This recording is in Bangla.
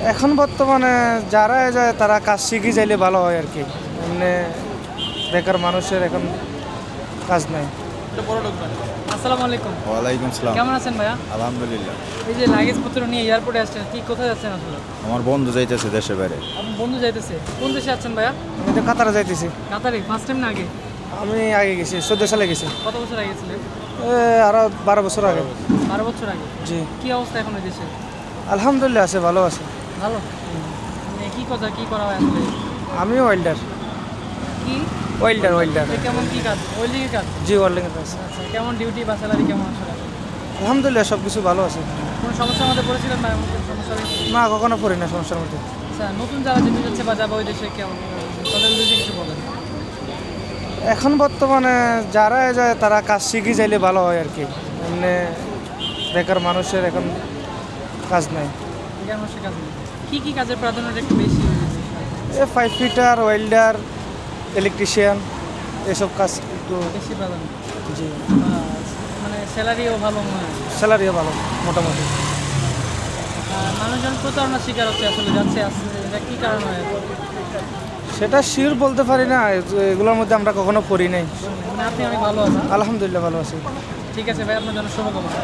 এখন বর্তমানে যারা যায় তারা কাজ শিখে যাইলে ভালো হয় আর কি। এমনি বেকার মানুষের এখন কাজ নাই। আসসালামু আলাইকুম। ওয়ালাইকুম সালাম। কেমন আছেন ভাইয়া? আলহামদুলিল্লাহ। এই যে লাগেজ পত্র নিয়ে এয়ারপোর্টে আসছেন, কি কোথায় যাচ্ছেন আসলে? আমার বন্ধু যাইতেছে দেশের বাইরে। আপনার বন্ধু যাইতেছে, কোন দেশে আছেন ভাইয়া? আমি তো কাতারে যাইতেছি। কাতারে ফার্স্ট টাইম না আগে? আমি আগে গেছি, 14 সালে গেছি। কত বছর আগে গেছিলেন? আরো 12 বছর আগে। 12 বছর আগে। জি, কি অবস্থা এখন ওই দেশে? আলহামদুলিল্লাহ আছে, ভালো আছে। ভালো। মানে কি করা হয় আসলে? আমি ওয়েল্ডার। কি ওয়েল্ডার। এটা কেমন কি কাজ? ওয়েল্ডিং এর কাজ? জি, ওয়েল্ডিং এর কাজ। আচ্ছা, কেমন ডিউটি বা স্যালারি কেমন আসলে? আলহামদুলিল্লাহ সব কিছু ভালো আছে। কোনো সমস্যার মধ্যে পড়েছিলেন না? এমন কোনো সমস্যা হয়েছে? না, কখনো পড়ি না সমস্যার মধ্যে। আচ্ছা, নতুন যারা যেতে যাচ্ছে বা যাবে ওই দেশে কেমন তাদের উদ্দেশ্যে কিছু বলেন। এখন বর্তমানে যারা যায় তারা কাজ শিখে যাইলে ভালো হয় আর কি। এমনি বেকার মানুষের এখন কাজ নাই। এখানে মানুষের কাজ নেই। কি কাজের প্রাধান্যটা একটু বেশি? 5 ফিটার, ওয়েল্ডার, ইলেকট্রিশিয়ান, এসব কাজ একটু। বেশি প্রাধান্য। জি, মানে স্যালারিও ভালো মনে হয়। স্যালারিও ভালো মোটামুটি। মানুষজন প্রতারণার শিকার হচ্ছে আসলে যাচ্ছে আসছে, এটা কী কারণ হয়? সেটা শিওর বলতে পারি না, এগুলোর মধ্যে আমরা কখনো পড়ি নাই। মানে আপনি অনেক ভালো আছেন। আলহামদুলিল্লাহ ভালো আছি। ঠিক আছে ভাই, আপনার জন্য শুভকামনা।